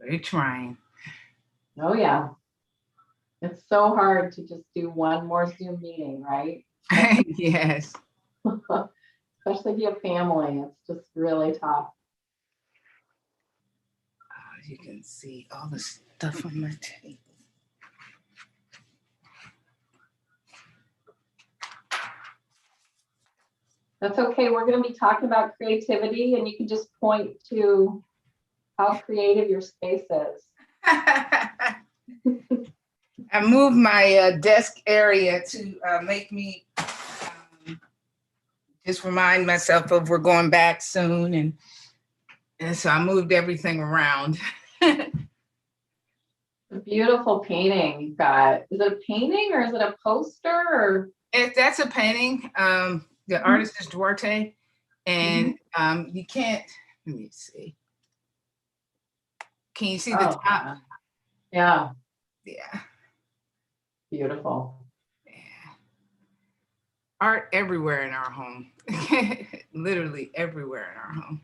We're trying. Oh yeah. It's so hard to just do one more Zoom meeting, right? Yes. Especially if you have family, it's just really tough. You can see all the stuff on my table. That's okay. We're going to be talking about creativity, and you can just point to how creative your space is. I moved my desk area to make me just remind myself of we're going back soon, and so I moved everything around. A beautiful painting you've got. Is it a painting or is it a poster? Or that's a painting. The artist is Duarte, and you can't. Let me see. Can you see the top? Yeah. Yeah. Beautiful. Yeah. Art everywhere in our home. Literally everywhere in our home.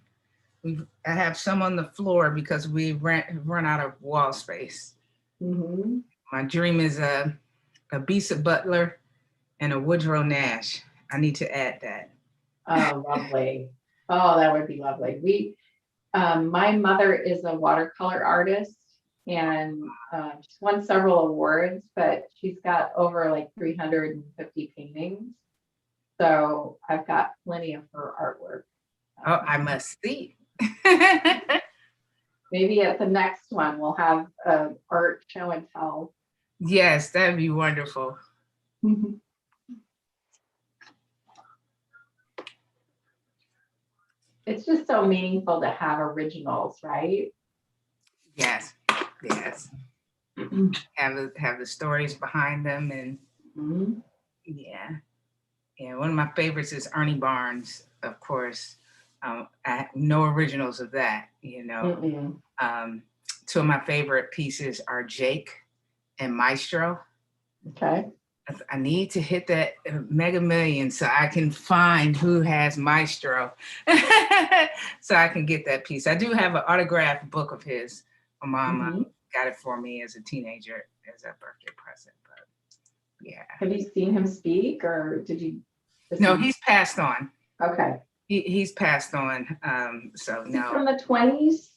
I have some on the floor because we run out of wall space. My dream is a Bisa Butler and a Woodrow Nash. I need to add that. Oh, lovely. Oh, that would be lovely. My mother is a watercolor artist, and she's won several awards, but she's got over like 350 paintings. So I've got plenty of her artwork. Oh, I must see. Maybe at the next one, we'll have an art show and tell. Yes, that'd be wonderful. It's just so meaningful to have originals, right? Yes, yes. have the stories behind them, and yeah. One of my favorites is Ernie Barnes, of course. No originals of that, you know. Two of my favorite pieces are Jake and Maestro. Okay. I need to hit that mega million so I can find who has Maestro so I can get that piece. I do have an autographed book of his. My mom got it for me as a teenager as a birthday present, but yeah. Have you seen him speak, or did you? No, he's passed on. Okay. He's passed on. So no. From the 20s?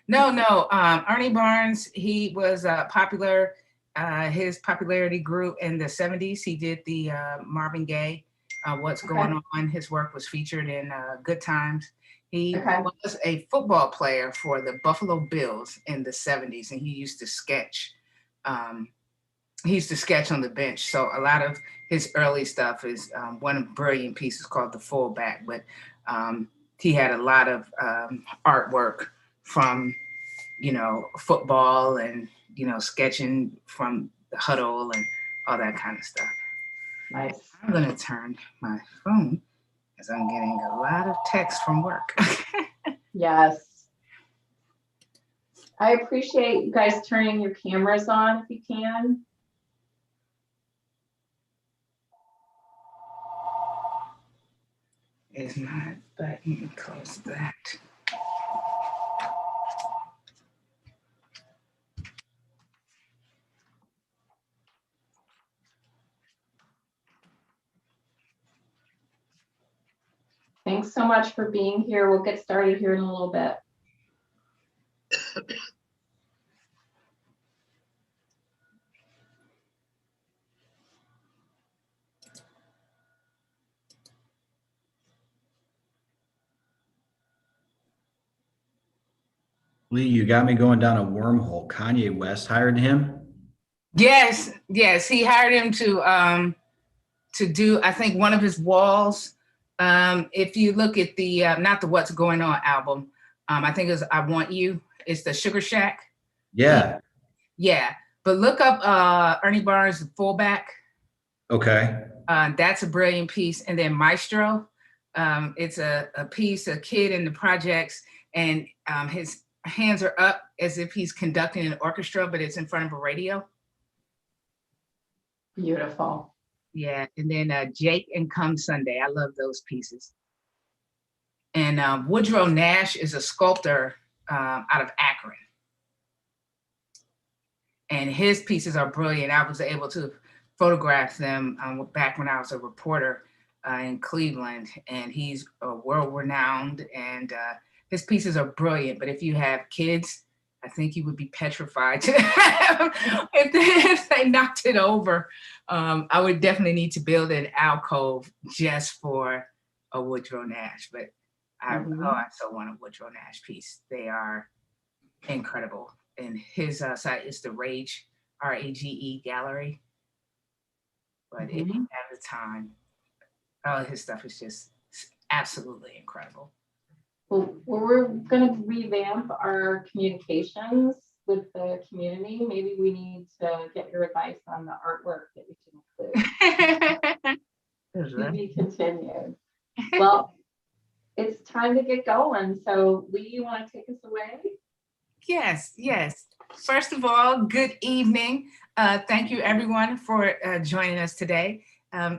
No. Ernie Barnes, he was popular. His popularity grew in the 70s. He did the Marvin Gaye, What's Going On. His work was featured in Good Times. He was a football player for the Buffalo Bills in the 70s, and he used to sketch. He used to sketch on the bench. So a lot of his early stuff is one brilliant piece called The Fullback, but he had a lot of artwork from, you know, football and, you know, sketching from the huddle and all that kind of stuff. Nice. I'm going to turn my phone because I'm getting a lot of text from work. Yes. I appreciate you guys turning your cameras on if you can. Is not button. Close that. Thanks so much for being here. We'll get started here in a little bit. Lee, you got me going down a wormhole. Kanye West hired him? Yes. He hired him to do, I think, one of his walls. If you look at the, not the What's Going On album, I think it's I Want You. It's the Sugar Shack. Yeah. Yeah. But look up Ernie Barnes' The Fullback. Okay. That's a brilliant piece. And then Maestro, it's a piece, a kid in the projects, and his hands are up as if he's conducting an orchestra, but it's in front of a radio. Beautiful. Yeah, and then Jake and Come Sunday. I love those pieces. And Woodrow Nash is a sculptor out of Akron. and his pieces are brilliant. I was able to photograph them back when I was a reporter in Cleveland, and he's world renowned, and his pieces are brilliant. But if you have kids, I think you would be petrified if they knocked it over. I would definitely need to build an alcove just for a Woodrow Nash, but I so want a Woodrow Nash piece. They are incredible. And his site is the RAGE Gallery. But if you have the time, his stuff is just absolutely incredible. Well, we're going to revamp our communications with the community. Maybe we need to get your advice on the artwork that we should include. To be continued. Well, it's time to get going. So, Lee, you want to take us away? Yes. First of all, good evening. Thank you, everyone, for joining us today.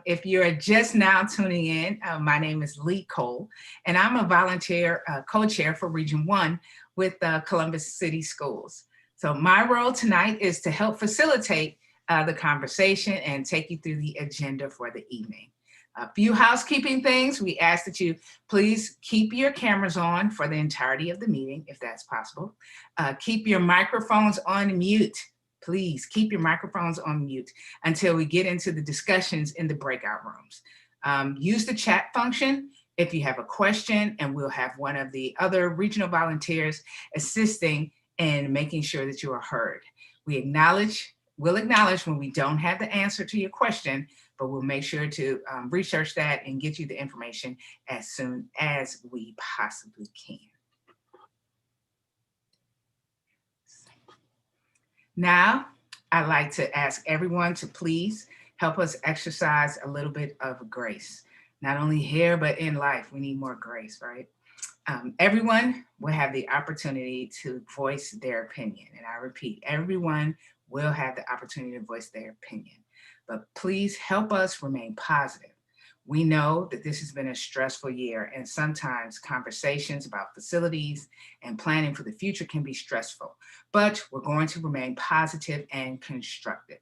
If you're just now tuning in, my name is Lee Cole, and I'm a volunteer co-chair for Region 1 with Columbus City Schools. So my role tonight is to help facilitate the conversation and take you through the agenda for the evening. A few housekeeping things. We ask that you please keep your cameras on for the entirety of the meeting, if that's possible. Keep your microphones on mute. Please keep your microphones on mute until we get into the discussions in the breakout rooms. Use the chat function if you have a question, and we'll have one of the other regional volunteers assisting in making sure that you are heard. We'll acknowledge when we don't have the answer to your question, but we'll make sure to research that and get you the information as soon as we possibly can. Now, I'd like to ask everyone to please help us exercise a little bit of grace. Not only here, but in life, we need more grace, right? Everyone will have the opportunity to voice their opinion. And I repeat, everyone will have the opportunity to voice their opinion. But please help us remain positive. We know that this has been a stressful year, and sometimes conversations about facilities and planning for the future can be stressful, but we're going to remain positive and constructive.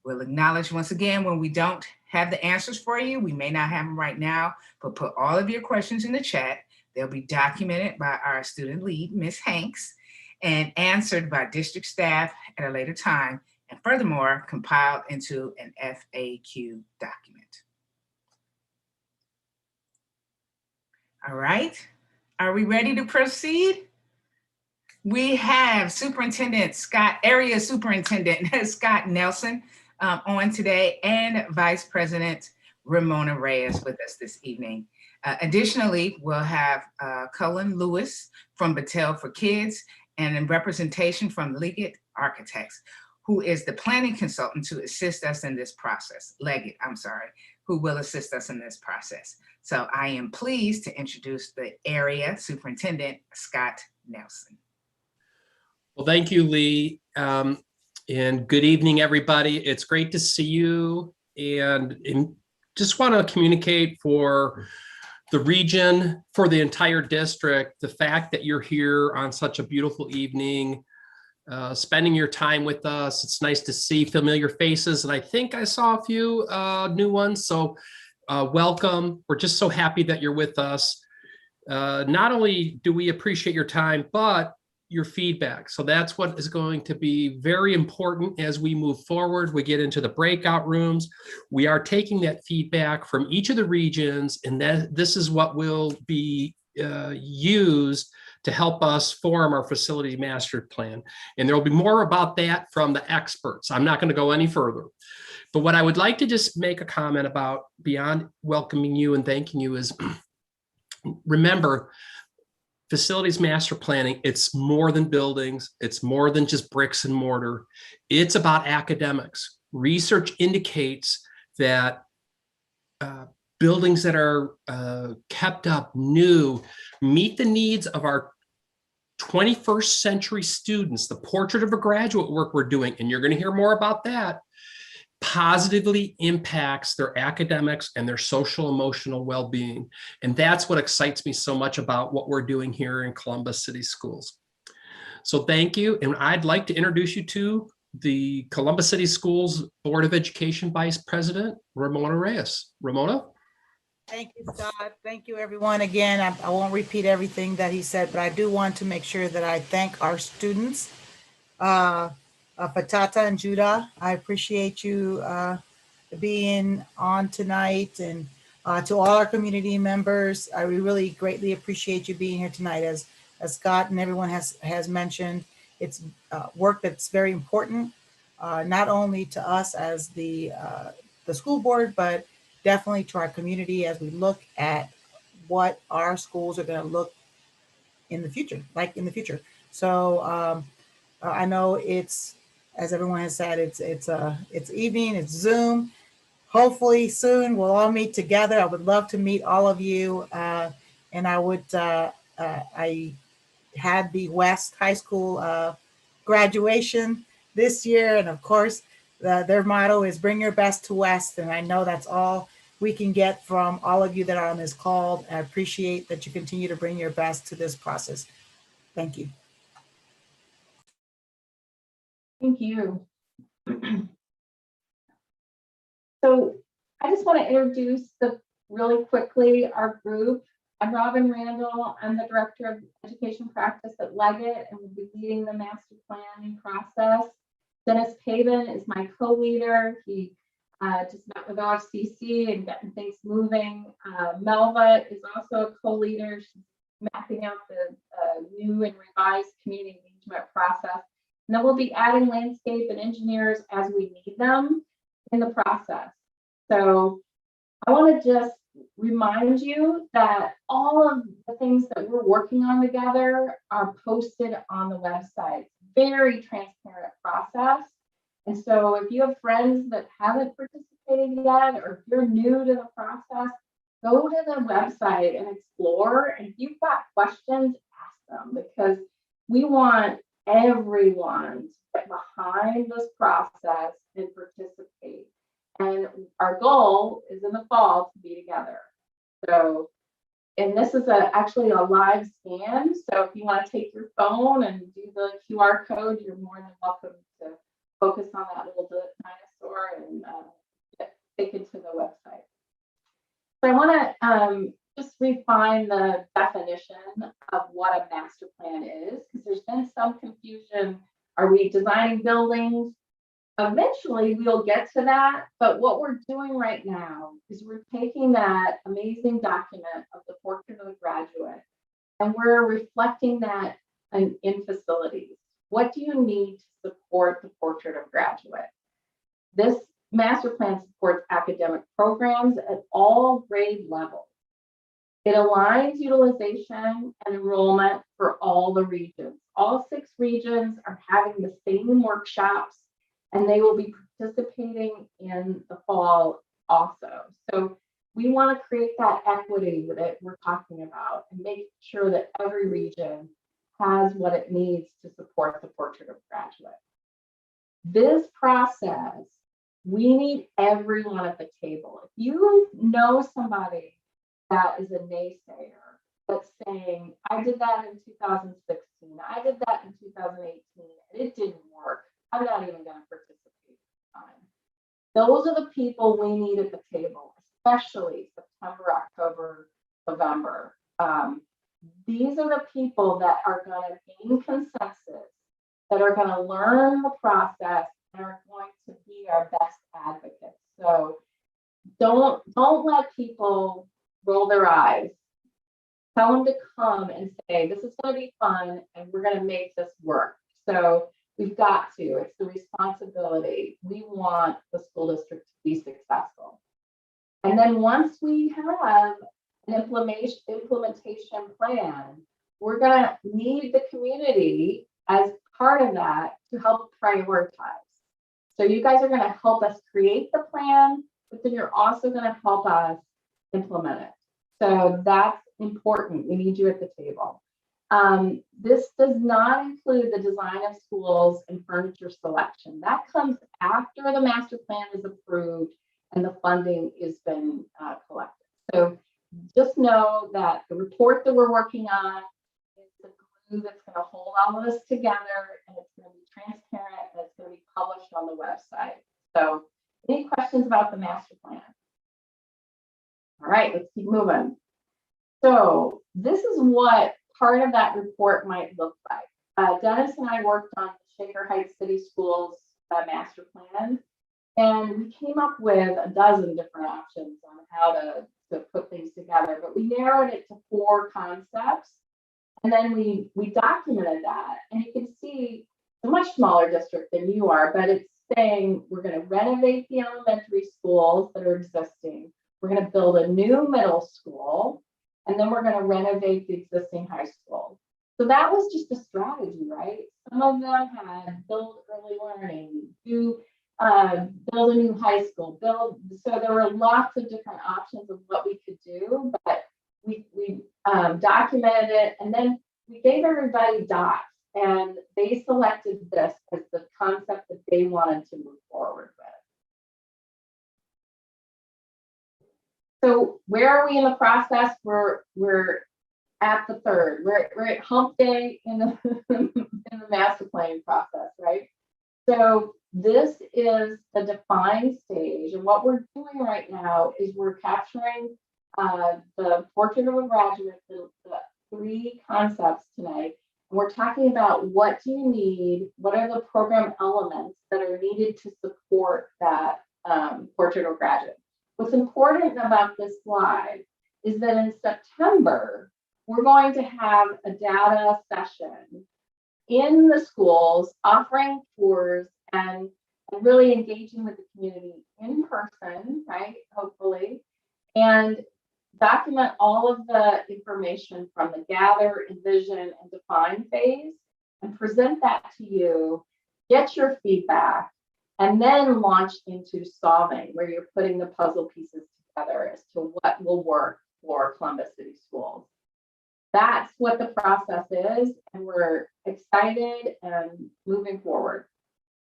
We'll acknowledge once again when we don't have the answers for you. We may not have them right now, but put all of your questions in the chat. They'll be documented by our student lead, Ms. Hanks, and answered by district staff at a later time, and furthermore, compiled into an FAQ document. All right, are we ready to proceed? We have Area Superintendent Scott Nelson on today, and Vice President Ramona Reyes with us this evening. Additionally, we'll have Cullen Lewis from Battelle for Kids, and in representation from Leggett Architects, who is the planning consultant to assist us in this process. Who will assist us in this process. So I am pleased to introduce the Area Superintendent, Scott Nelson. Well, thank you, Lee. And good evening, everybody. It's great to see you. And just want to communicate for the region, for the entire district, the fact that you're here on such a beautiful evening, spending your time with us. It's nice to see familiar faces. And I think I saw a few new ones. So welcome. We're just so happy that you're with us. Not only do we appreciate your time, but your feedback. So that's what is going to be very important as we move forward. We get into the breakout rooms. We are taking that feedback from each of the regions, and this is what will be used to help us form our facility master plan. And there will be more about that from the experts. I'm not going to go any further. But what I would like to just make a comment about beyond welcoming you and thanking you is, remember, facilities master planning, it's more than buildings. It's more than just bricks and mortar. It's about academics. Research indicates that buildings that are kept up, new, meet the needs of our 21st century students. The portrait of a graduate work we're doing, and you're going to hear more about that, positively impacts their academics and their social emotional well-being. And that's what excites me so much about what we're doing here in Columbus City Schools. So thank you. And I'd like to introduce you to the Columbus City Schools Board of Education Vice President, Ramona Reyes. Ramona? Thank you, Scott. Thank you, everyone. Again, I won't repeat everything that he said, but I do want to make sure that I thank our students. Fatata and Judah, I appreciate you being on tonight, and to all our community members, I really greatly appreciate you being here tonight. As Scott and everyone has mentioned, it's work that's very important, not only to us as the school board, but definitely to our community as we look at what our schools are going to look in the future, like in the future. So I know it's, as everyone has said, it's evening, it's Zoom. Hopefully soon we'll all meet together. I would love to meet all of you. And I had the West High School graduation this year. And of course, their motto is bring your best to West. And I know that's all we can get from all of you that are on this call. I appreciate that you continue to bring your best to this process. Thank you. Thank you. So I just want to introduce really quickly our group. I'm Robin Randall. I'm the Director of Education Practice at Leggett and will be leading the master planning process. Dennis Paven is my co-leader. He just met with OFCC and getting things moving. Melva is also a co-leader. She's mapping out the new and revised community engagement process. And then we'll be adding landscape and engineers as we need them in the process. So I want to just remind you that all of the things that we're working on together are posted on the website. Very transparent process. And so if you have friends that haven't participated yet, or if you're new to the process, go to the website and explore. And if you've got questions, ask them, because we want everyone to get behind this process and participate. And our goal is in the fall to be together. So, and this is actually a live scan. So if you want to take your phone and do the QR code, you're more than welcome to focus on that little dinosaur and get taken to the website. So I want to just refine the definition of what a master plan is, because there's been some confusion. Are we designing buildings? Eventually we'll get to that, but what we're doing right now is we're taking that amazing document of the portrait of the graduate and we're reflecting that in facilities. What do you need to support the portrait of graduate? This master plan supports academic programs at all grade levels. It aligns utilization and enrollment for all the regions. All 6 regions are having the same workshops, and they will be participating in the fall also. So we want to create that equity that we're talking about and make sure that every region has what it needs to support the portrait of graduate. This process, we need everyone at the table. If you know somebody that is a naysayer that's saying, I did that in 2016, I did that in 2018, and it didn't work, I'm not even going to participate this time. Those are the people we need at the table, especially September, October, November. These are the people that are going to gain consensus, that are going to learn the process, and are going to be our best advocates. So don't let people roll their eyes. Tell them to come and say, this is going to be fun, and we're going to make this work. So we've got to. It's the responsibility. We want the school district to be successful. And then once we have an implementation plan, we're going to need the community as part of that to help prioritize. So you guys are going to help us create the plan, but then you're also going to help us implement it. So that's important. We need you at the table. This does not include the design of schools and furniture selection. That comes after the master plan is approved and the funding has been collected. So just know that the report that we're working on is the glue that's going to hold all of this together, and it's going to be transparent, and it's going to be public on the website. So any questions about the master plan? All right, let's keep moving. So this is what part of that report might look like. Dennis and I worked on the Shaker Heights City Schools master plan, and we came up with a dozen different options on how to put things together, but we narrowed it to 4 concepts. And then we documented that, and you can see it's a much smaller district than you are, but it's saying we're going to renovate the elementary schools that are existing. We're going to build a new middle school, and then we're going to renovate the existing high school. So that was just a strategy, right? Some of them had build early learning, build a new high school, so there were lots of different options of what we could do, but we documented it, and then we gave everybody dots, and they selected this as the concept that they wanted to move forward with. So where are we in the process? We're at the third. We're at hump day in the in the master planning process, right? So this is the define stage, and what we're doing right now is we're capturing the portrait of a graduate, the 3 concepts tonight. And we're talking about what do you need, what are the program elements that are needed to support that portrait of a graduate. What's important about this slide is that in September, we're going to have a data session in the schools offering tours and really engaging with the community in person, right? Hopefully, and document all of the information from the gather, envision, and define phase, and present that to you, get your feedback, and then launch into solving, where you're putting the puzzle pieces together as to what will work for Columbus City Schools. That's what the process is, and we're excited and moving forward.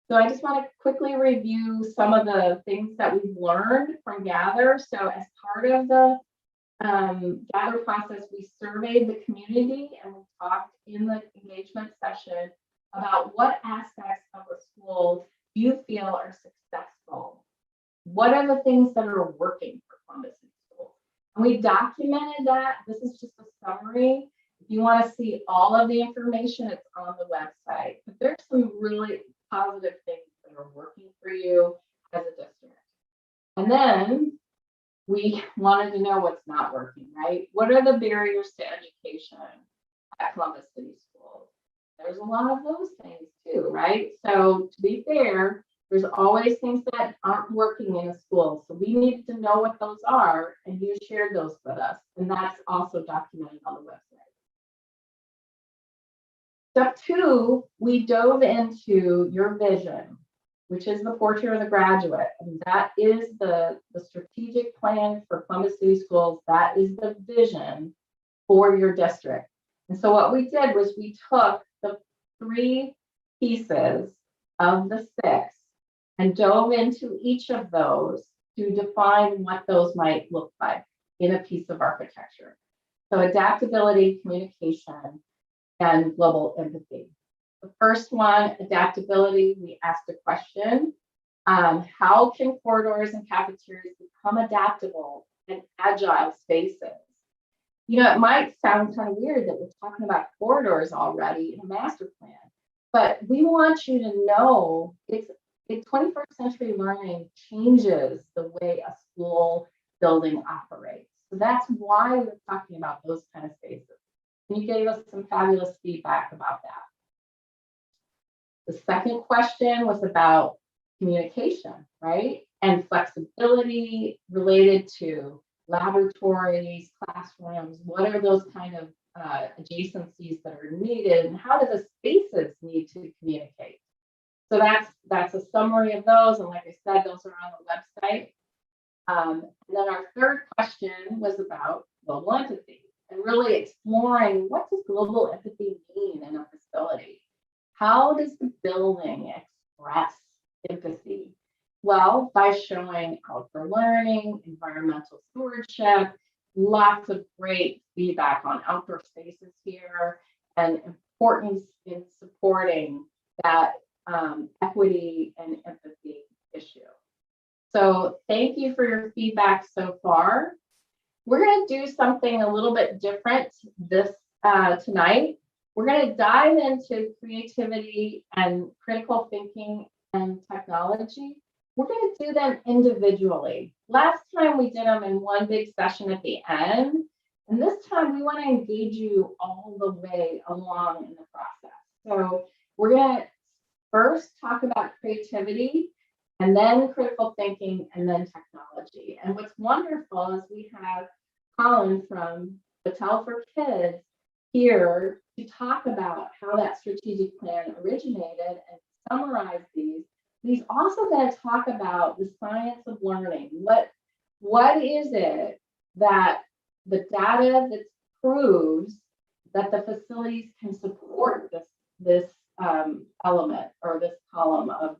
So I just want to quickly review some of the things that we've learned from Gather. So as part of the Gather process, we surveyed the community, and we talked in the engagement session about what aspects of a school you feel are successful. What are the things that are working for Columbus City Schools? And we documented that. This is just a summary. If you want to see all of the information, it's on the website. But there's some really positive things that are working for you as a district. And then we wanted to know what's not working, right? What are the barriers to education at Columbus City Schools? There's a lot of those things too, right? So to be fair, there's always things that aren't working in a school. So we need to know what those are, and you shared those with us. And that's also documented on the website. Step 2, we dove into your vision, which is the portrait of the graduate. And that is the strategic plan for Columbus City Schools. That is the vision for your district. And so what we did was we took the 3 pieces of the 6 and dove into each of those to define what those might look like in a piece of architecture. So adaptability, communication, and global empathy. The first one, adaptability, we asked a question. How can corridors and cafeterias become adaptable and agile spaces? You know, it might sound kind of weird that we're talking about corridors already in a master plan, but we want you to know it's 21st century learning changes the way a school building operates. So that's why we're talking about those kind of spaces. And you gave us some fabulous feedback about that. The second question was about communication, right? And flexibility related to laboratories, classrooms. What are those kind of adjacencies that are needed, and how do the spaces need to communicate? So that's a summary of those, and like I said, those are on the website. And then our third question was about global empathy, and really exploring what does global empathy mean in a facility? How does the building express empathy? Well, by showing outdoor learning, environmental stewardship, lots of great feedback on outdoor spaces here, and importance in supporting that equity and empathy issue. So thank you for your feedback so far. We're going to do something a little bit different this tonight. We're going to dive into creativity and critical thinking and technology. We're going to do them individually. Last time we did them in one big session at the end, and this time we want to engage you all the way along in the process. So we're going to first talk about creativity, and then critical thinking, and then technology. And what's wonderful is we have Colin from Battelle for Kids here to talk about how that strategic plan originated and summarize these. He's also going to talk about the science of learning. What is it that the data that proves that the facilities can support this element or this column of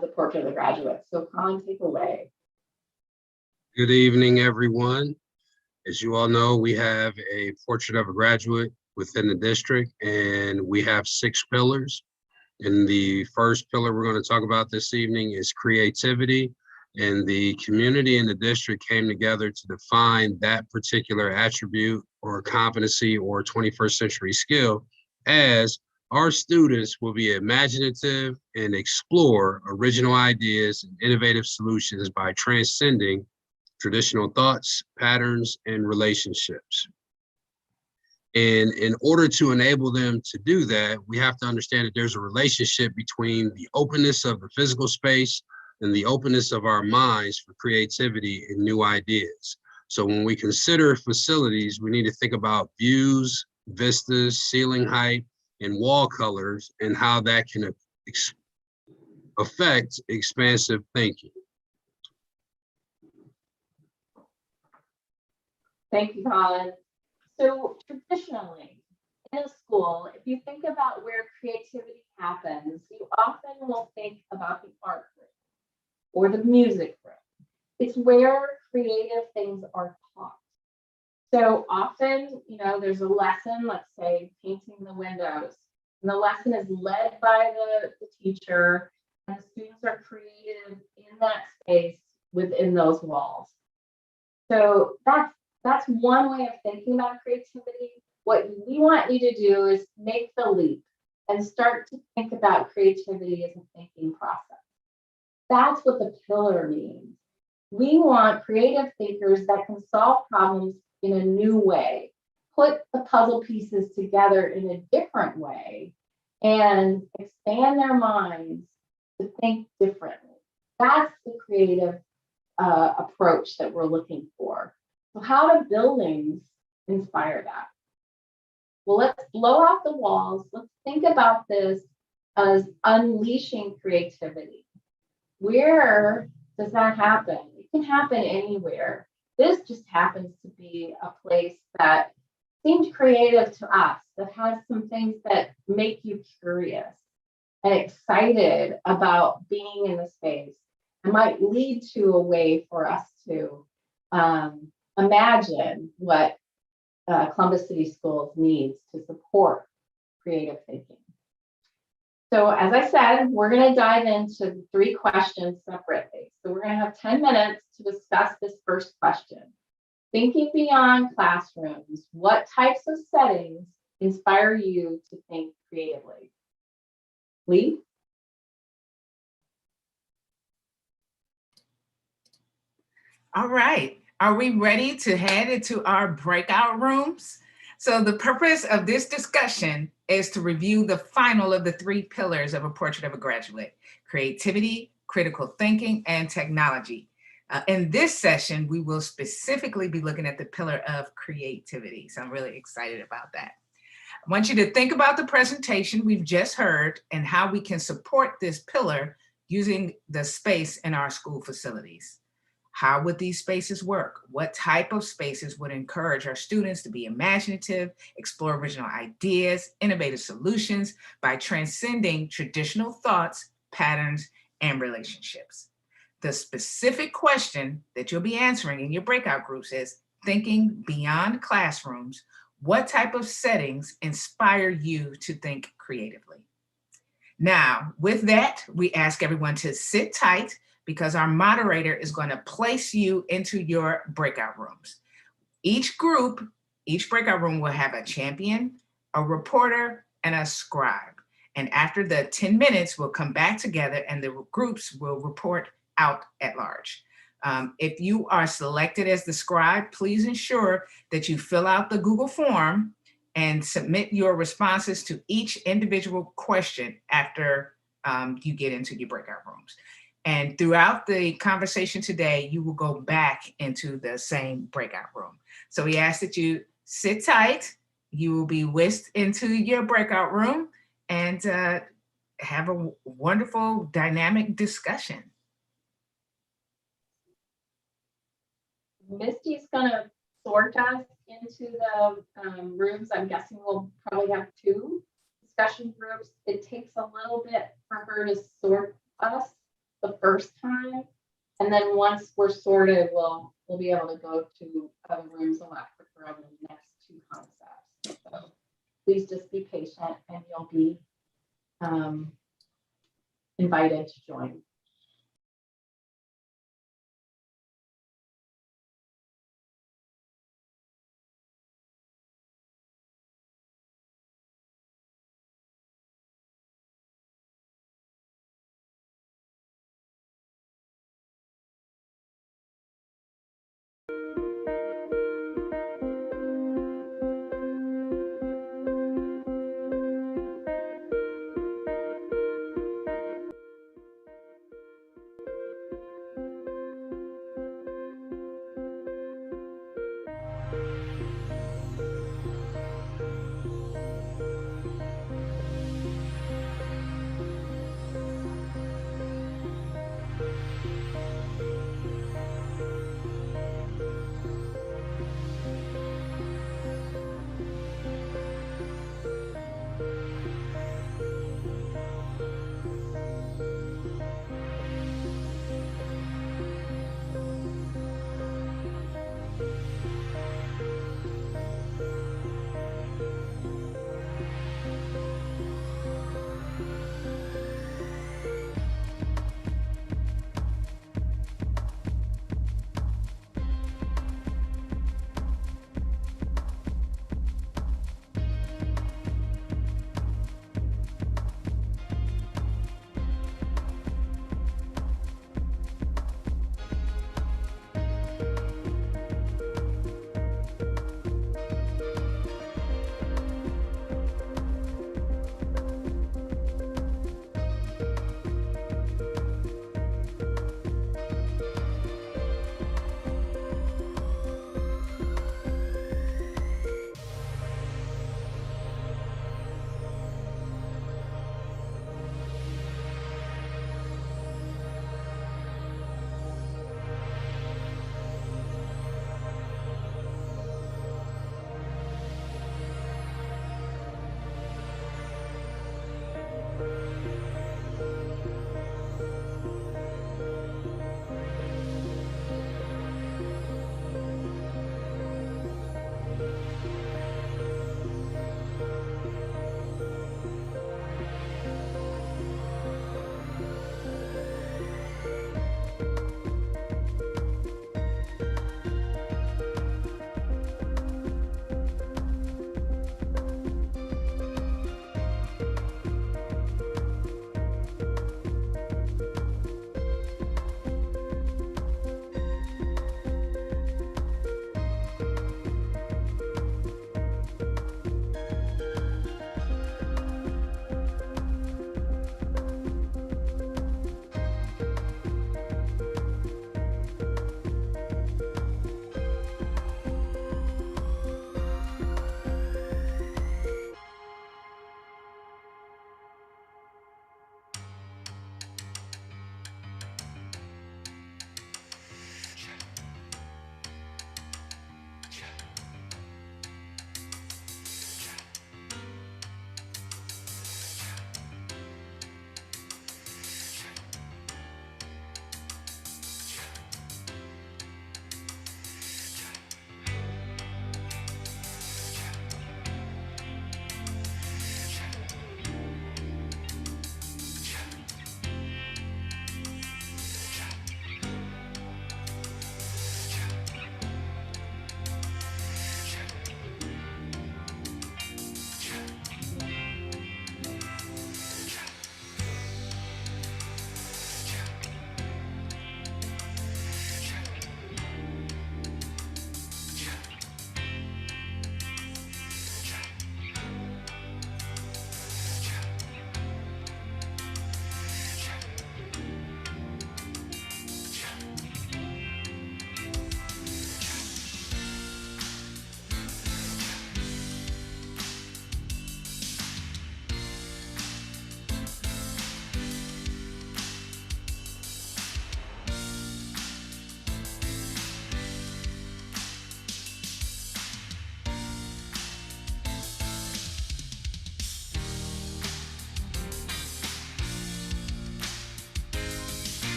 the portrait of the graduate. So Colin, take away. Good evening, everyone. As you all know, we have a portrait of a graduate within the district, and we have 6 pillars. And the first pillar we're going to talk about this evening is creativity. And the community and the district came together to define that particular attribute or competency or 21st century skill as our students will be imaginative and explore original ideas and innovative solutions by transcending traditional thoughts, patterns, and relationships. And in order to enable them to do that, we have to understand that there's a relationship between the openness of the physical space and the openness of our minds for creativity and new ideas. So when we consider facilities, we need to think about views, vistas, ceiling height, and wall colors, and how that can affect expansive thinking. Thank you, Colin. So traditionally in a school, if you think about where creativity happens, you often will think about the art room or the music room. It's where creative things are taught. So often, there's a lesson, let's say painting the windows, and the lesson is led by the teacher, and the students are creative in that space within those walls. So that's one way of thinking about creativity. What we want you to do is make the leap and start to think about creativity as a thinking process. That's what the pillar means. We want creative thinkers that can solve problems in a new way, put the puzzle pieces together in a different way, and expand their minds to think differently. That's the creative approach that we're looking for. So how do buildings inspire that? Well, let's blow out the walls. Let's think about this as unleashing creativity. Where does that happen? It can happen anywhere. This just happens to be a place that seemed creative to us, that has some things that make you curious and excited about being in the space. It might lead to a way for us to imagine what Columbus City Schools needs to support creative thinking. So as I said, we're going to dive into 3 questions separately. So we're going to have 10 minutes to discuss this first question. Thinking beyond classrooms, what types of settings inspire you to think creatively? Lee? All right. Are we ready to head into our breakout rooms? So the purpose of this discussion is to review the final of the 3 pillars of a portrait of a graduate: creativity, critical thinking, and technology. In this session, we will specifically be looking at the pillar of creativity. So I'm really excited about that. I want you to think about the presentation we've just heard and how we can support this pillar using the space in our school facilities. How would these spaces work? What type of spaces would encourage our students to be imaginative, explore original ideas, innovative solutions by transcending traditional thoughts, patterns, and relationships? The specific question that you'll be answering in your breakout groups is thinking beyond classrooms. What type of settings inspire you to think creatively? Now, with that, we ask everyone to sit tight because our moderator is going to place you into your breakout rooms. Each group, each breakout room will have a champion, a reporter, and a scribe. And after the 10 minutes, we'll come back together and the groups will report out at large. If you are selected as the scribe, please ensure that you fill out the Google form and submit your responses to each individual question after you get into your breakout rooms. And throughout the conversation today, you will go back into the same breakout room. So we ask that you sit tight. You will be whisked into your breakout room and have a wonderful dynamic discussion. Misty's gonna sort us into the rooms. I'm guessing we'll probably have 2 discussion groups. It takes a little bit for her to sort us the first time. And then once we're sorted, we'll be able to go to other rooms a lot quicker on the next 2 concepts. So please just be patient and you'll be invited to join.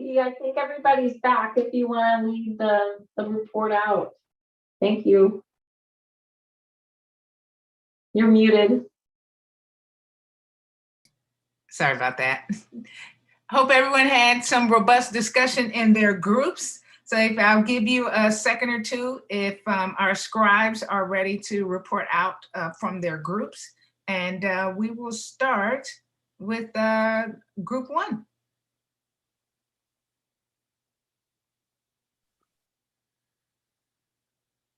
Lee, I think everybody's back if you want to lead the report out. Thank you. You're muted. Sorry about that. Hope everyone had some robust discussion in their groups. So if I'll give you a second or two, if our scribes are ready to report out from their groups, and we will start with group one.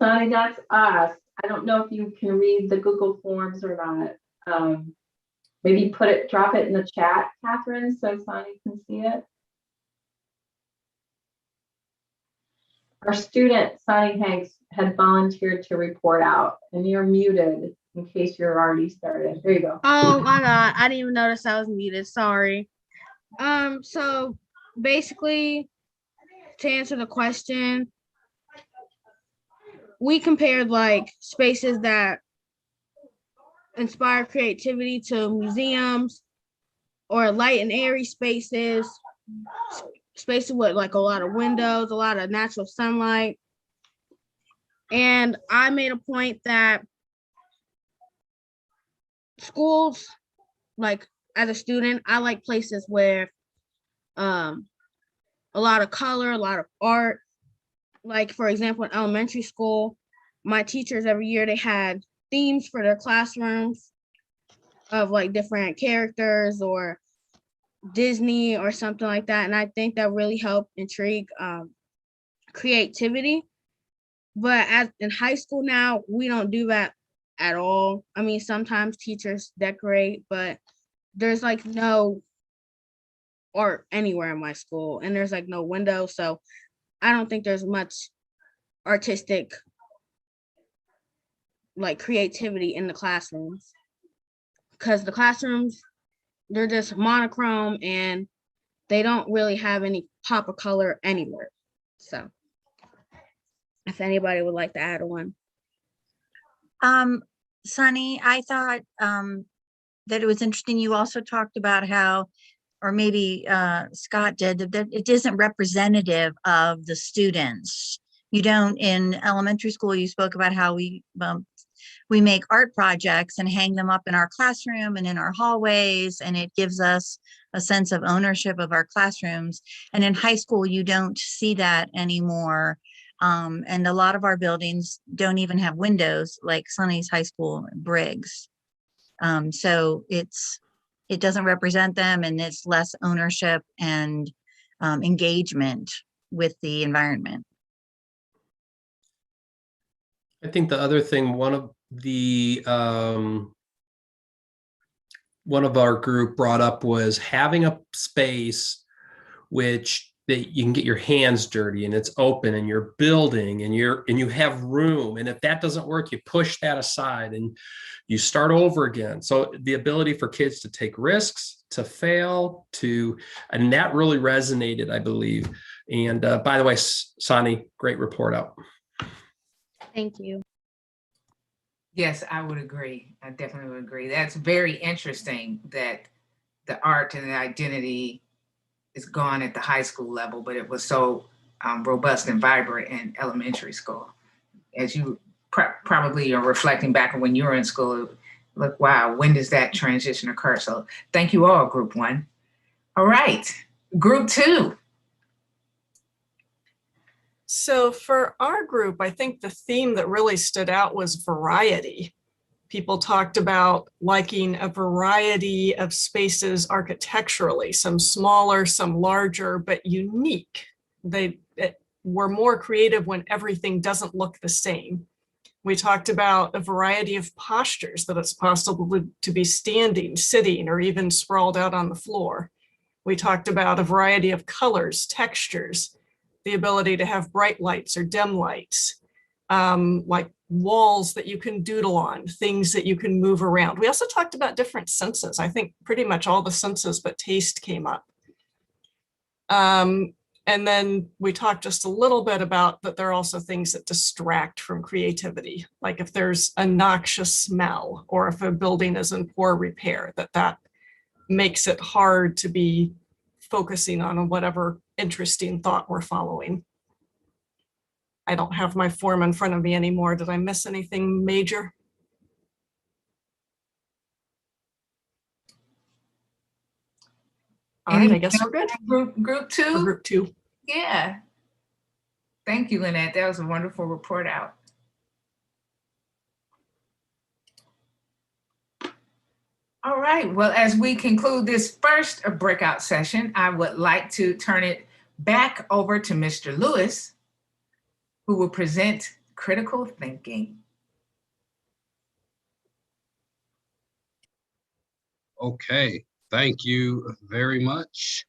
Sonny, that's us. I don't know if you can read the Google Forms or not. Maybe drop it in the chat, Catherine, so Sonny can see it. Our student, Sonny Hanks, had volunteered to report out, and you're muted in case you're already started. There you go. Oh my God, I didn't even notice I was muted. Sorry. So basically, to answer the question, we compared like spaces that inspire creativity to museums or light and airy spaces, spaces with like a lot of windows, a lot of natural sunlight. And I made a point that schools, like as a student, I like places where a lot of color, a lot of art. Like for example, in elementary school, my teachers every year, they had themes for their classrooms of like different characters or Disney or something like that. And I think that really helped intrigue creativity. But in high school now, we don't do that at all. I mean, sometimes teachers decorate, but there's like no art anywhere in my school, and there's like no window. So I don't think there's much artistic like creativity in the classrooms, because the classrooms, they're just monochrome and they don't really have any pop of color anywhere. So if anybody would like to add one. Sunny, I thought that it was interesting. You also talked about how, or maybe Scott did, that it isn't representative of the students. You don't, in elementary school, you spoke about how we make art projects and hang them up in our classroom and in our hallways, and it gives us a sense of ownership of our classrooms. And in high school, you don't see that anymore. And a lot of our buildings don't even have windows, like Sunny's high school, Briggs. So it doesn't represent them, and it's less ownership and engagement with the environment. I think the other thing, one of our group brought up was having a space that you can get your hands dirty and it's open and you're building and you have room. And if that doesn't work, you push that aside and you start over again. So the ability for kids to take risks, to fail, and that really resonated, I believe. And by the way, Sonny, great report out. Thank you. Yes, I would agree. I definitely would agree. That's very interesting that the art and the identity is gone at the high school level, but it was so robust and vibrant in elementary school. As you probably are reflecting back on when you were in school, look, wow, when does that transition occur? So thank you all, group one. All right, group two. So for our group, I think the theme that really stood out was variety. People talked about liking a variety of spaces architecturally, some smaller, some larger, but unique. They were more creative when everything doesn't look the same. We talked about a variety of postures, that it's possible to be standing, sitting, or even sprawled out on the floor. We talked about a variety of colors, textures, the ability to have bright lights or dim lights, like walls that you can doodle on, things that you can move around. We also talked about different senses. I think pretty much all the senses but taste came up. And then we talked just a little bit about that there are also things that distract from creativity, like if there's a noxious smell or if a building is in poor repair, that makes it hard to be focusing on whatever interesting thought we're following. I don't have my form in front of me anymore. Did I miss anything major? All right, I guess we're good. Group For two? group two. Yeah. Thank you, Lynette. That was a wonderful report out. All right. Well, as we conclude this first breakout session, I would like to turn it back over to Mr. Lewis, who will present critical thinking. Okay, thank you very much.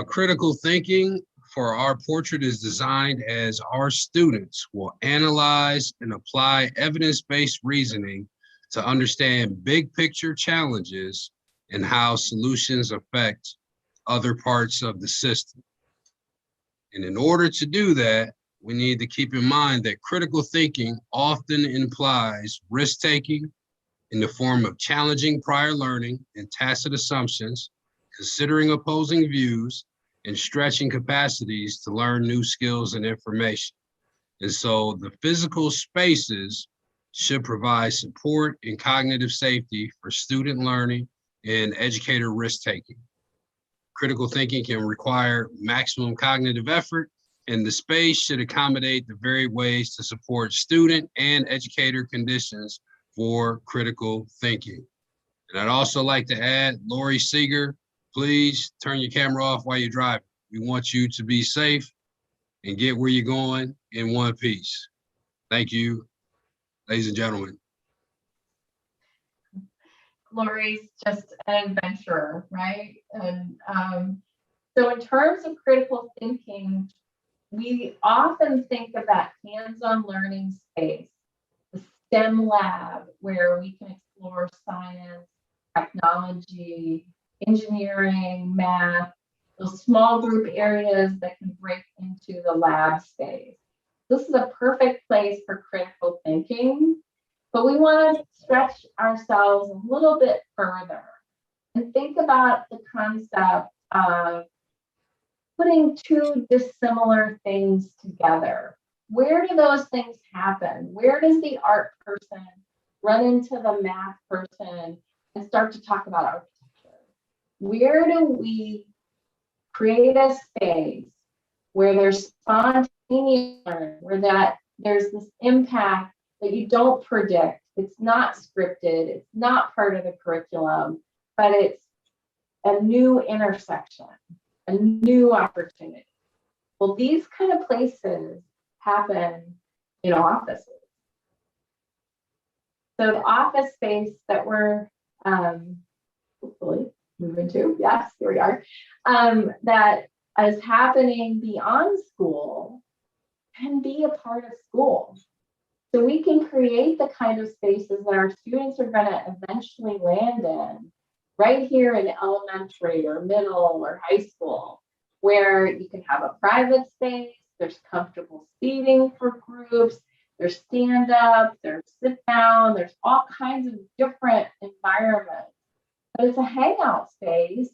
Critical thinking for our portrait is designed as our students will analyze and apply evidence-based reasoning to understand big picture challenges and how solutions affect other parts of the system. And in order to do that, we need to keep in mind that critical thinking often implies risk-taking in the form of challenging prior learning and tacit assumptions, considering opposing views, and stretching capacities to learn new skills and information. And so the physical spaces should provide support and cognitive safety for student learning and educator risk-taking. Critical thinking can require maximum cognitive effort, and the space should accommodate the varied ways to support student and educator conditions for critical thinking. And I'd also like to add, Lori Seeger, please turn your camera off while you're driving. We want you to be safe and get where you're going in one piece. Thank you, ladies and gentlemen. Lori's just an adventurer, right? And so in terms of critical thinking, we often think of that hands-on learning space, the STEM lab, where we can explore science, technology, engineering, math, those small group areas that can break into the lab space. This is a perfect place for critical thinking, but we want to stretch ourselves a little bit further and think about the concept of putting two dissimilar things together. Where do those things happen? Where does the art person run into the math person and start to talk about architecture? Where do we create a space where there's spontaneous learning, where there's this impact that you don't predict? It's not scripted, it's not part of the curriculum, but it's a new intersection, a new opportunity. Well, these kind of places happen in offices. So the office space that we're hopefully moving to, yes, here we are, that is happening beyond school can be a part of school. So we can create the kind of spaces that our students are going to eventually land in right here in elementary or middle or high school, where you can have a private space, there's comfortable seating for groups, there's stand up, there's sit down, there's all kinds of different environments. But it's a hangout space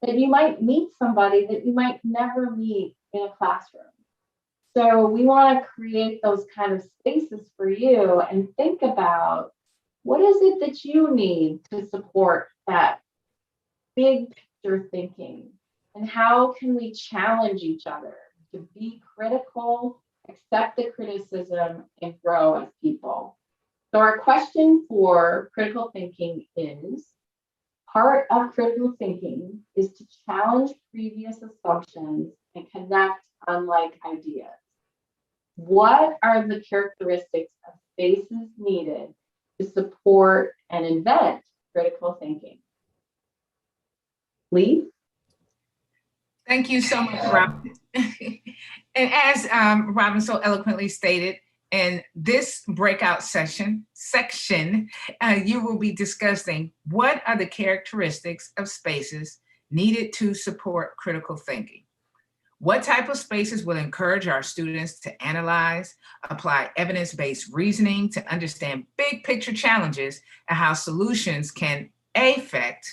that you might meet somebody that you might never meet in a classroom. So we want to create those kind of spaces for you and think about what is it that you need to support that big picture thinking, and how can we challenge each other to be critical, accept the criticism, and grow as people. So our question for critical thinking is, part of critical thinking is to challenge previous assumptions and connect unlike ideas. What are the characteristics of spaces needed to support and invent critical thinking? Lee? Thank you so much, Robin. And as Robin so eloquently stated, in this breakout section, you will be discussing what are the characteristics of spaces needed to support critical thinking. What type of spaces will encourage our students to analyze, apply evidence-based reasoning to understand big picture challenges and how solutions can affect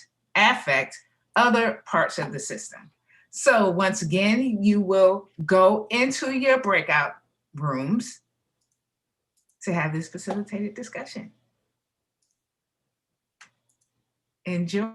other parts of the system. So once again, you will go into your breakout rooms to have this facilitated discussion. Enjoy.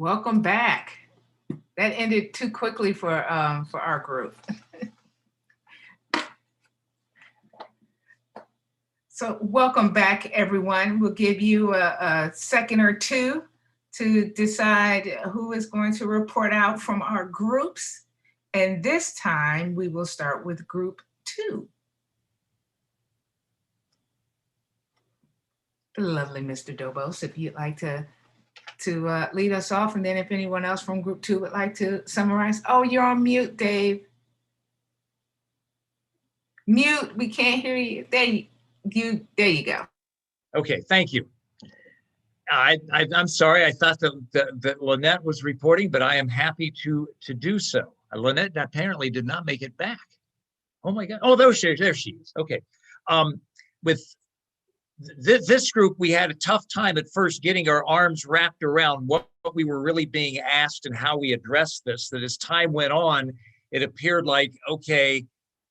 Welcome back. That ended too quickly for our group. So welcome back, everyone. We'll give you a second or two to decide who is going to report out from our groups. And this time we will start with group 2. The lovely Mr. Dobos, if you'd like to lead us off, and then if anyone else from group 2 would like to summarize. Oh, you're on mute, Dave. Mute, we can't hear you. There you go. Okay, thank you. I'm sorry, I thought that Lynette was reporting, but I am happy to do so. Lynette apparently did not make it back. Oh my God. Oh, there she is. Okay. With this group, we had a tough time at first getting our arms wrapped around what we were really being asked and how we addressed this. That as time went on, it appeared like, okay,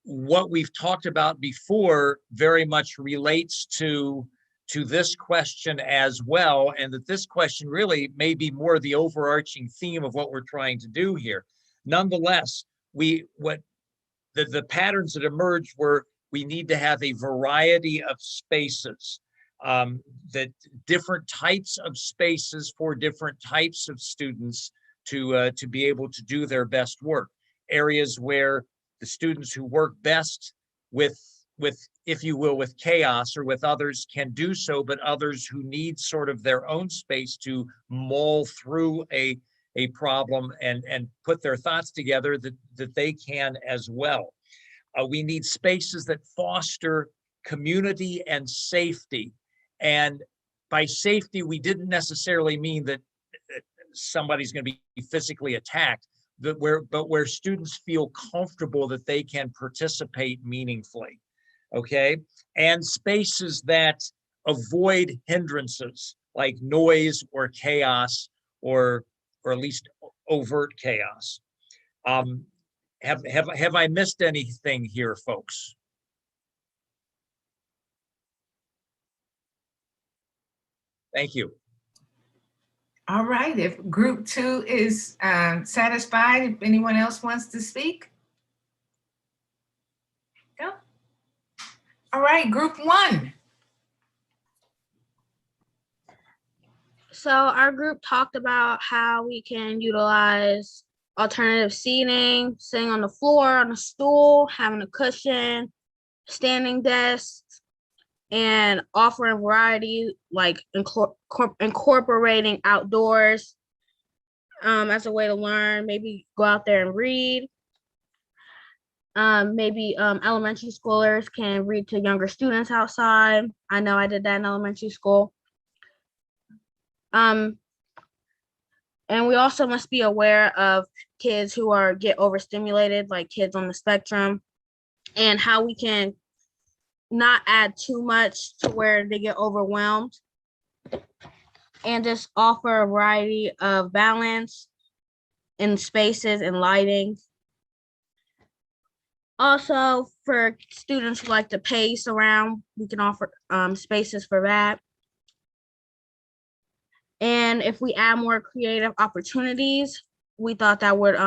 what we've talked about before very much relates to this question as well, and that this question really may be more the overarching theme of what we're trying to do here. Nonetheless, the patterns that emerged were we need to have a variety of spaces, that different types of spaces for different types of students to be able to do their best work. Areas where the students who work best with, if you will, with chaos or with others can do so, but others who need sort of their own space to mull through a problem and put their thoughts together, that they can as well. We need spaces that foster community and safety. And by safety, we didn't necessarily mean that somebody's going to be physically attacked, but where students feel comfortable that they can participate meaningfully, okay? And spaces that avoid hindrances like noise or chaos, or at least overt chaos. Have I missed anything here, folks? Thank you. All right, if group 2 is satisfied, if anyone else wants to speak? No? All right, group 1. So our group talked about how we can utilize alternative seating, sitting on the floor, on a stool, having a cushion, standing desks, and offering variety, like incorporating outdoors as a way to learn, maybe go out there and read. Maybe elementary schoolers can read to younger students outside. I know I did that in elementary school. And we also must be aware of kids who get overstimulated, like kids on the spectrum, and how we can not add too much to where they get overwhelmed, and just offer a variety of balance in spaces and lighting. Also, for students who like to pace around, we can offer spaces for that. And if we add more creative opportunities, we thought that would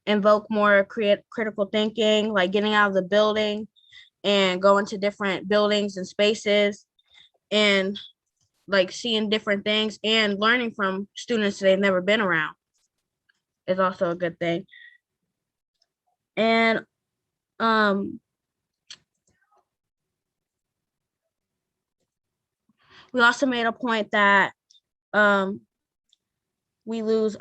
invoke more critical thinking, like getting out of the building and going to different buildings and spaces, and like seeing different things and learning from students they've never been around is also a good thing. And we also made a point that we lose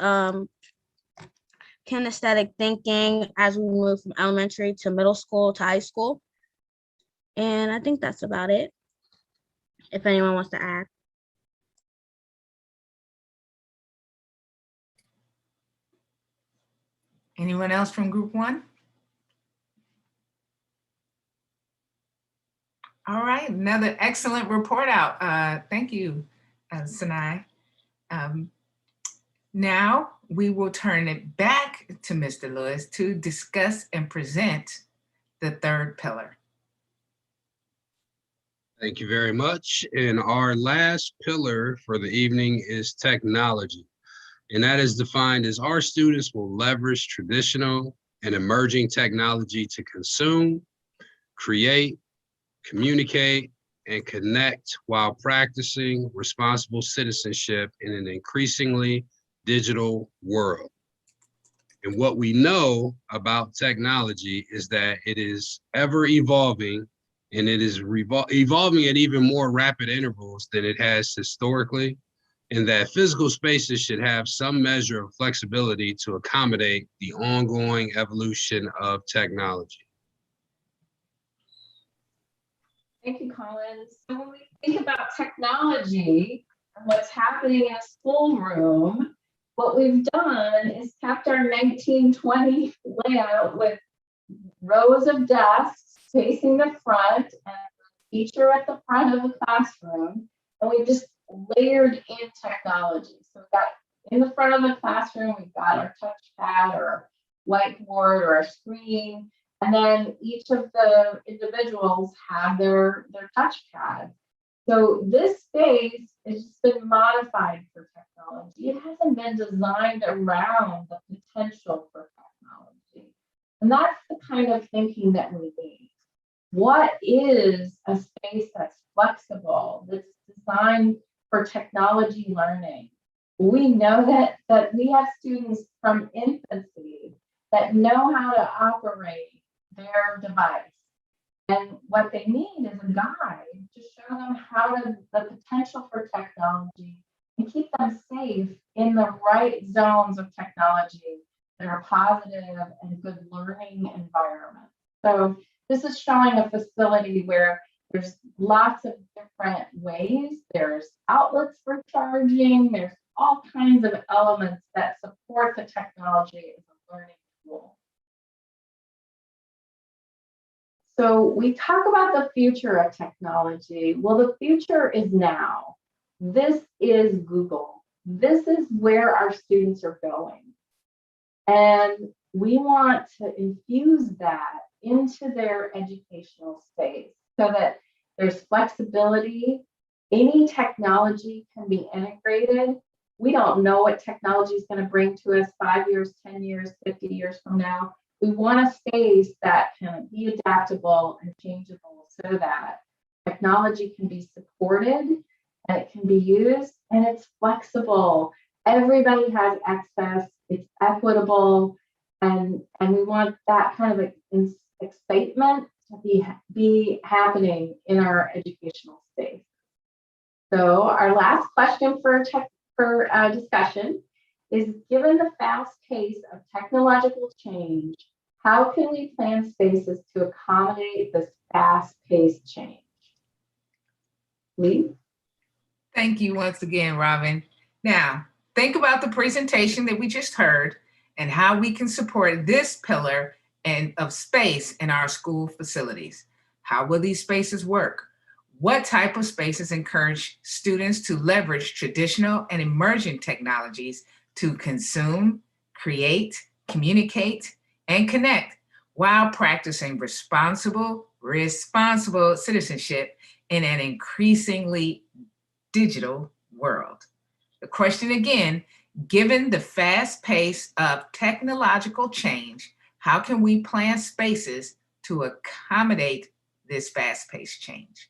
kinesthetic thinking as we move from elementary to middle school to high school. And I think that's about it, if anyone wants to add. Anyone else from group 1? All right, another excellent report out. Thank you, Sanai. Now we will turn it back to Mr. Lewis to discuss and present the 3rd pillar. Thank you very much. And our last pillar for the evening is technology. And that is defined as our students will leverage traditional and emerging technology to consume, create, communicate, and connect while practicing responsible citizenship in an increasingly digital world. And what we know about technology is that it is ever evolving, and it is evolving at even more rapid intervals than it has historically, and that physical spaces should have some measure of flexibility to accommodate the ongoing evolution of technology. Thank you, Colin. So when we think about technology and what's happening in a schoolroom, what we've done is kept our 1920 layout with rows of desks facing the front and the teacher at the front of the classroom. And we just layered in technology. So we've got in the front of the classroom, we've got our touchpad or our whiteboard or our screen. And then each of the individuals have their touchpad. So this space has just been modified for technology. It hasn't been designed around the potential for technology. And that's the kind of thinking that we need. What is a space that's flexible, that's designed for technology learning? We know that we have students from infancy that know how to operate their device. And what they need is a guide to show them the potential for technology and keep them safe in the right zones of technology that are positive and good learning environments. So this is showing a facility where there's lots of different ways. There's outlets for charging. There's all kinds of elements that support the technology as a learning tool. So we talk about the future of technology. Well, the future is now. This is Google. This is where our students are going. And we want to infuse that into their educational space so that there's flexibility. Any technology can be integrated. We don't know what technology is going to bring to us 5 years, 10 years, 50 years from now. We want a space that can be adaptable and changeable so that technology can be supported and it can be used and it's flexible. Everybody has access, it's equitable, and we want that kind of excitement to be happening in our educational space. So our last question for discussion is, given the fast pace of technological change, how can we plan spaces to accommodate this fast-paced change? Lee? Thank you once again, Robin. Now, think about the presentation that we just heard and how we can support this pillar of space in our school facilities. How will these spaces work? What type of spaces encourage students to leverage traditional and emerging technologies to consume, create, communicate, and connect while practicing responsible citizenship in an increasingly digital world? The question again, given the fast pace of technological change, how can we plan spaces to accommodate this fast-paced change?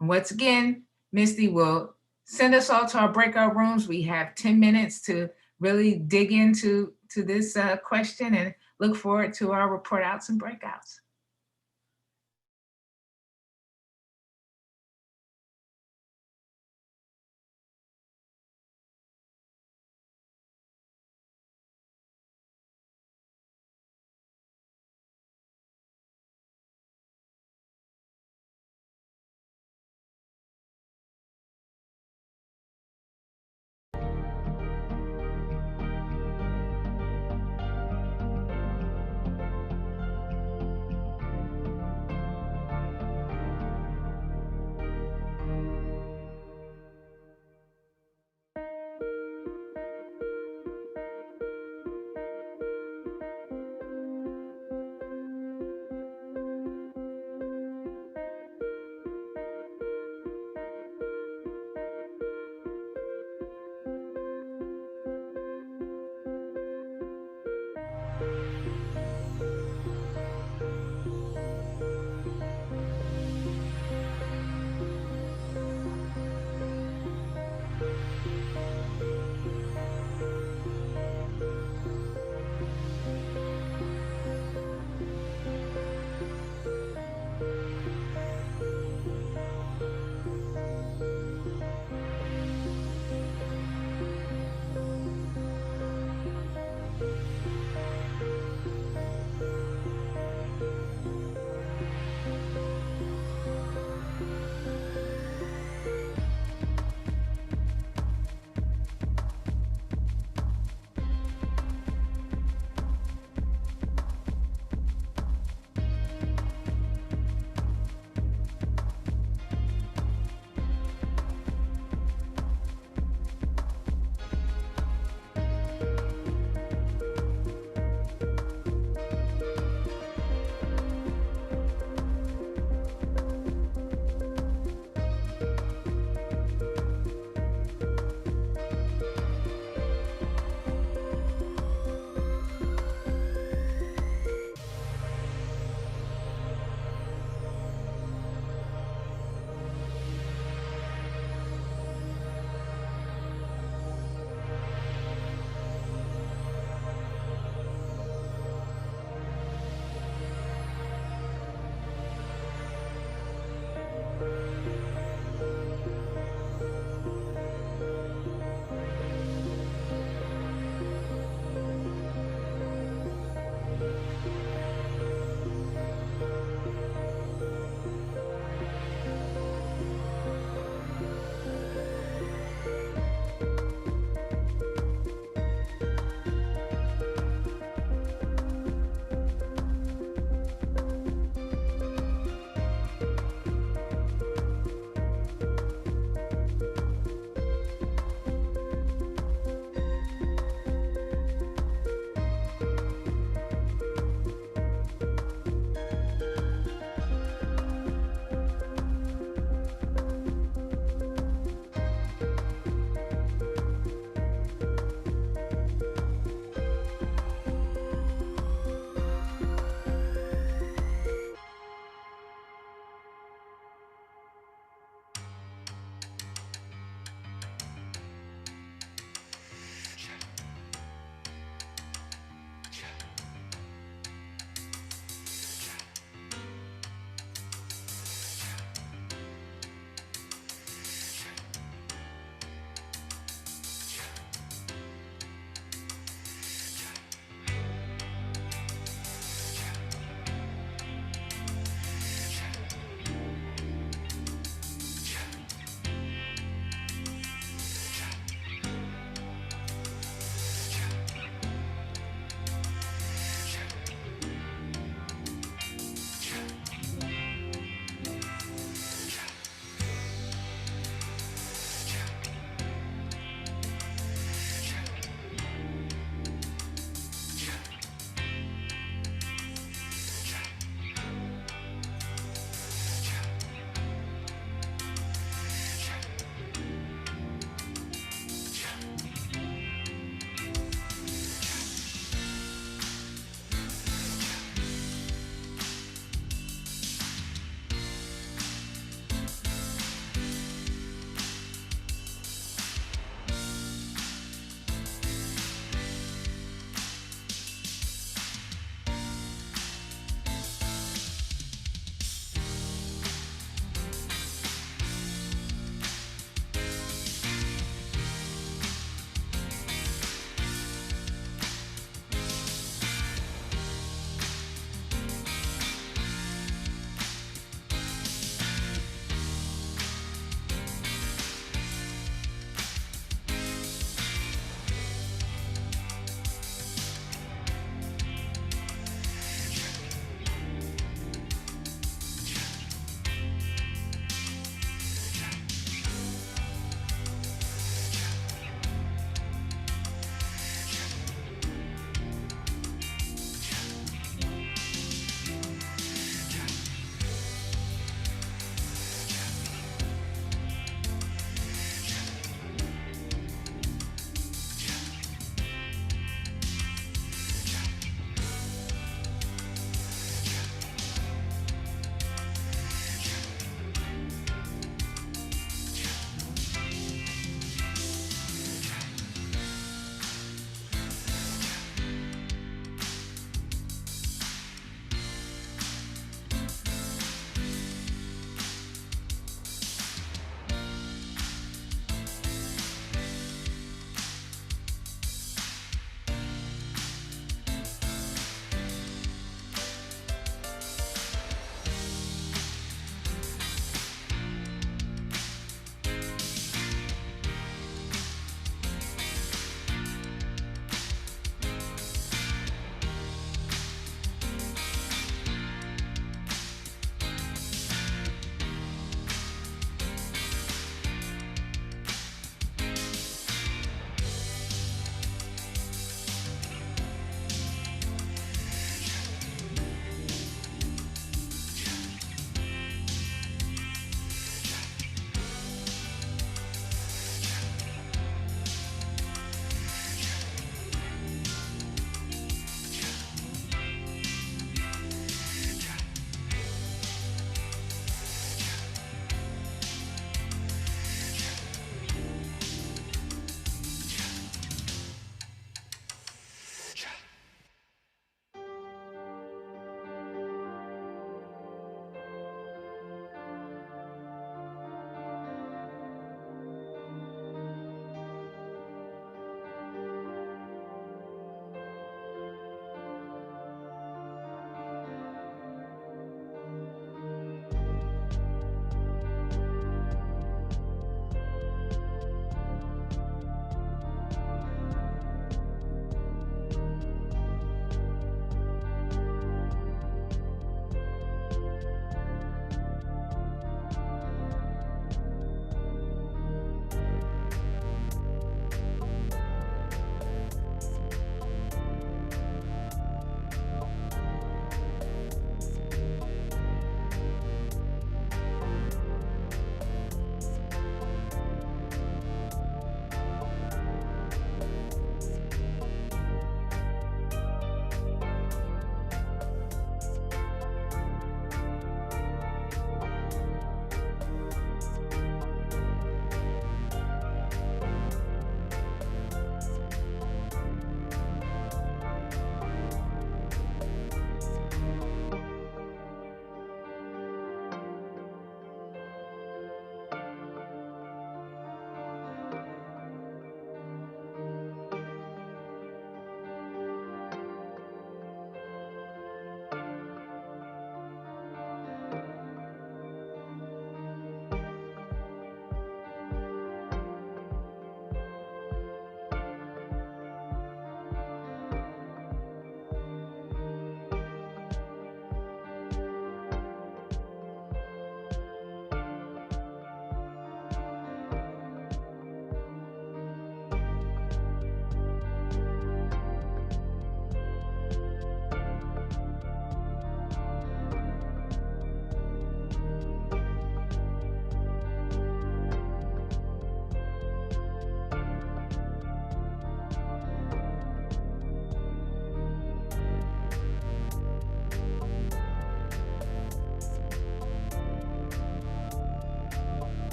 And once again, Misty will send us all to our breakout rooms. We have 10 minutes to really dig into this question and look forward to our report outs and breakouts.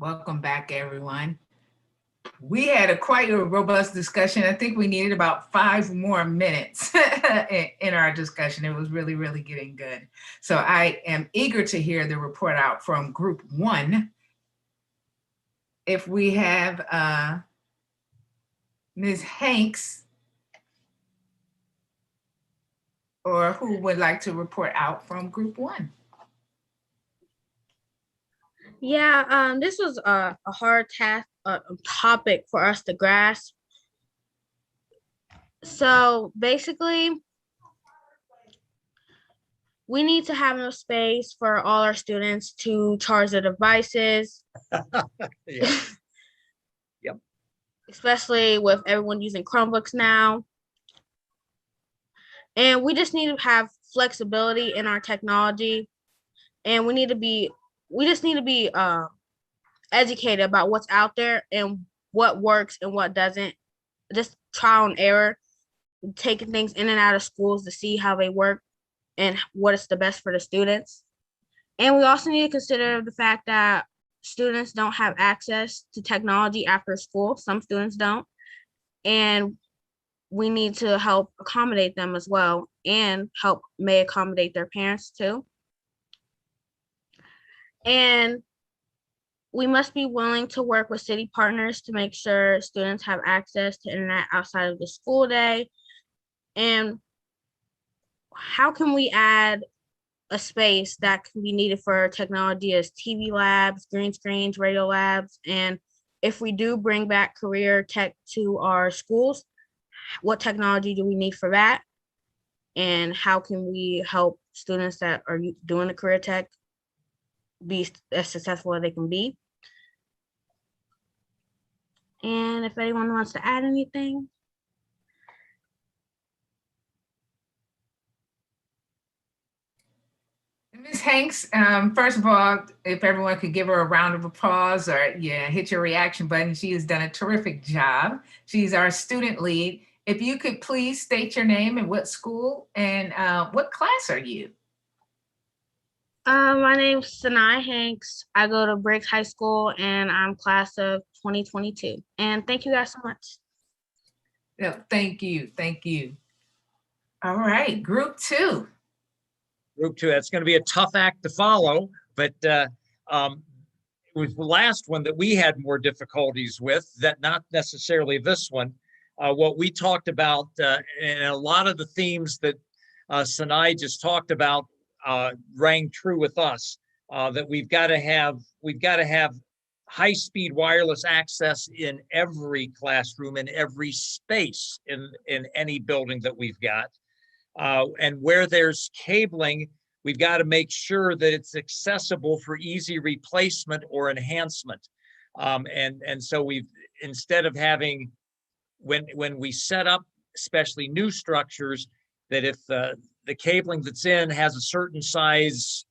Welcome back, everyone. We had quite a robust discussion. I think we needed about 5 more minutes in our discussion. It was really, really getting good. So I am eager to hear the report out from Group 1. If we have Ms. Hanks, or who would like to report out from Group 1? Yeah, this was a hard topic for us to grasp. So basically, we need to have enough space for all our students to charge their devices, Yeah. Yep. especially with everyone using Chromebooks now. And we just need to have flexibility in our technology, and we just need to be educated about what's out there and what works and what doesn't. Just trial and error, taking things in and out of schools to see how they work and what is the best for the students. And we also need to consider the fact that students don't have access to technology after school. Some students don't. And we need to help accommodate them as well, and may accommodate their parents too. And we must be willing to work with city partners to make sure students have access to internet outside of the school day. And how can we add a space that can be needed for technology as TV labs, green screens, radio labs? And if we do bring back career tech to our schools, what technology do we need for that? And how can we help students that are doing the career tech be as successful as they can be? And if anyone wants to add anything. Ms. Hanks, first of all, if everyone could give her a round of applause, or hit your reaction button. She has done a terrific job. She's our student lead. If you could please state your name and what school and what class are you? My name's Sanai Hanks. I go to Briggs High School and I'm class of 2022. And thank you guys so much. Yeah, thank you. Thank you. All right, Group 2. Group 2, that's going to be a tough act to follow, but it was the last one that we had more difficulties with, that not necessarily this one. What we talked about, and a lot of the themes that Sanai just talked about rang true with us, that we've got to have high-speed wireless access in every classroom, in every space in any building that we've got. And where there's cabling, we've got to make sure that it's accessible for easy replacement or enhancement. And so we've, instead of having, when we set up, especially new structures, that if the cabling that's in has a certain size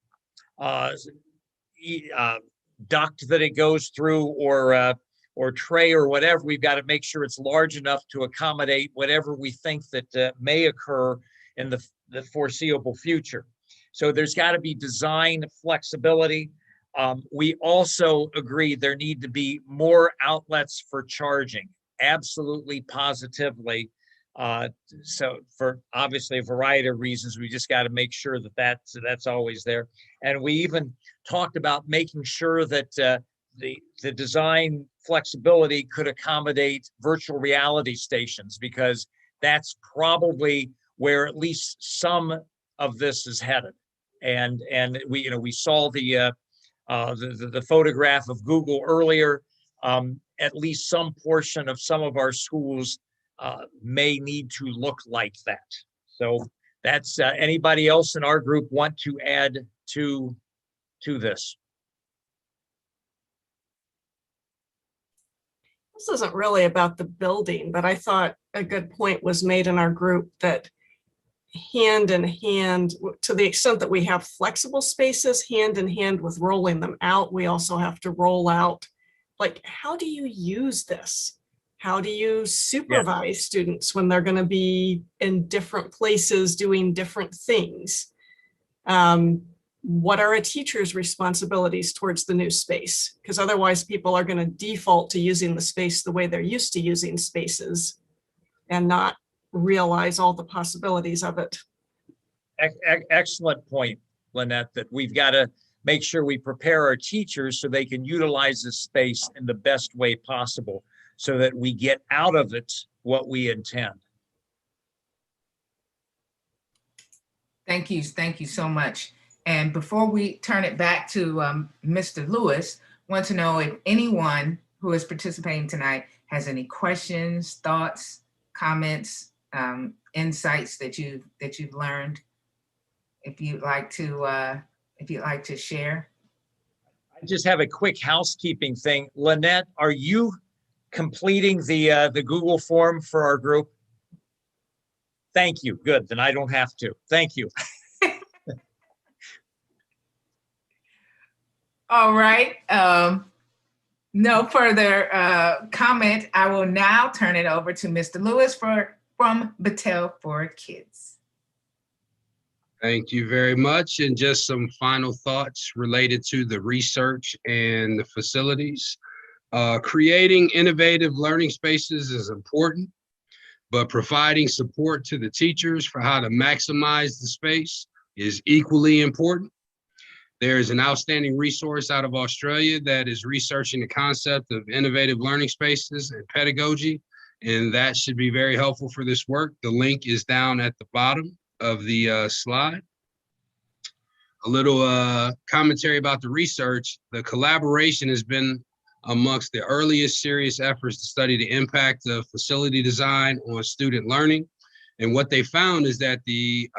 duct that it goes through, or tray or whatever, we've got to make sure it's large enough to accommodate whatever we think that may occur in the foreseeable future. So there's got to be design flexibility. We also agree there need to be more outlets for charging, absolutely, positively. So for obviously a variety of reasons, we just got to make sure that that's always there. And we even talked about making sure that the design flexibility could accommodate virtual reality stations, because that's probably where at least some of this is headed. And we saw the photograph of Google earlier. At least some portion of some of our schools may need to look like that. So that's anybody else in our group want to add to this? This isn't really about the building, but I thought a good point was made in our group that hand in hand, to the extent that we have flexible spaces, hand in hand with rolling them out, we also have to roll out, like, how do you use this? How do you supervise students when they're going to be in different places doing different things? what are a teacher's responsibilities towards the new space? Because otherwise people are going to default to using the space the way they're used to using spaces and not realize all the possibilities of it. Excellent point, Lynette, that we've got to make sure we prepare our teachers so they can utilize this space in the best way possible so that we get out of it what we intend. Thank you so much. And before we turn it back to Mr. Lewis, want to know if anyone who is participating tonight has any questions, thoughts, comments, insights that you've learned. If you'd like to share. I just have a quick housekeeping thing. Lynette, are you completing the Google form for our group? Thank you. Good. Then I don't have to. Thank you. All right. No further comment. I will now turn it over to Mr. Lewis from Battelle for Kids. Thank you very much. And just some final thoughts related to the research and the facilities. Creating innovative learning spaces is important, but providing support to the teachers for how to maximize the space is equally important. There is an outstanding resource out of Australia that is researching the concept of innovative learning spaces and pedagogy, and that should be very helpful for this work. The link is down at the bottom of the slide. A little commentary about the research. The collaboration has been amongst the earliest serious efforts to study the impact of facility design on student learning. And what they found is that the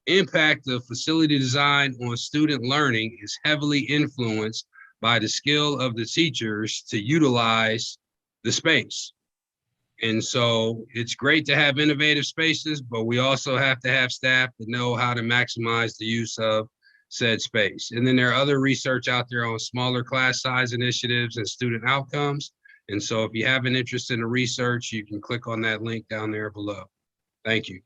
impact of facility design on student learning is heavily influenced by the skill of the teachers to utilize the space. And so it's great to have innovative spaces, but we also have to have staff that know how to maximize the use of said space. And then there are other research out there on smaller class size initiatives and student outcomes. And so if you have an interest in the research, you can click on that link down there below. Thank you.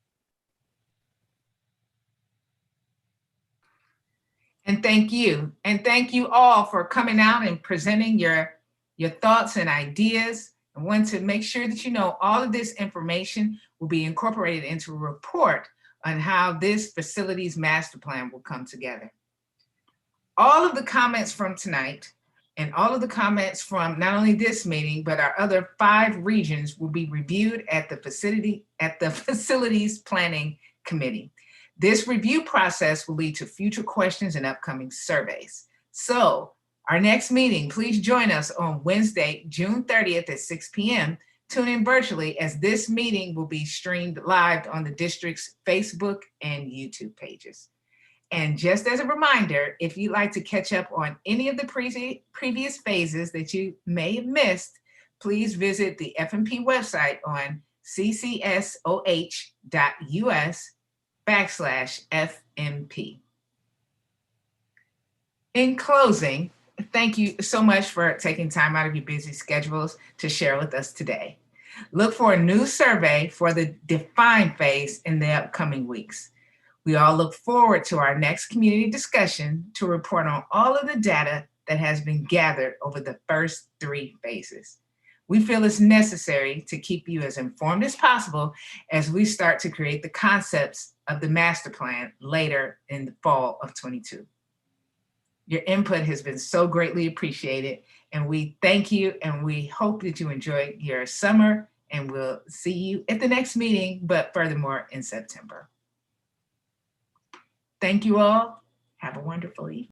And thank you. And thank you all for coming out and presenting your thoughts and ideas. I want to make sure that you know all of this information will be incorporated into a report on how this facilities master plan will come together. All of the comments from tonight and all of the comments from not only this meeting, but our other 5 regions will be reviewed at the facilities planning committee. This review process will lead to future questions and upcoming surveys. So our next meeting, please join us on Wednesday, June 30th at 6 p.m. Tune in virtually as this meeting will be streamed live on the district's Facebook and YouTube pages. And just as a reminder, if you'd like to catch up on any of the previous phases that you may have missed, please visit the FMP website on ccsoh.us/FMP. In closing, thank you so much for taking time out of your busy schedules to share with us today. Look for a new survey for the Define phase in the upcoming weeks. We all look forward to our next community discussion to report on all of the data that has been gathered over the first 3 phases. We feel it's necessary to keep you as informed as possible as we start to create the concepts of the master plan later in the fall of 22. Your input has been so greatly appreciated, and we thank you, and we hope that you enjoy your summer, and we'll see you at the next meeting, but furthermore in September. Thank you all. Have a wonderful evening.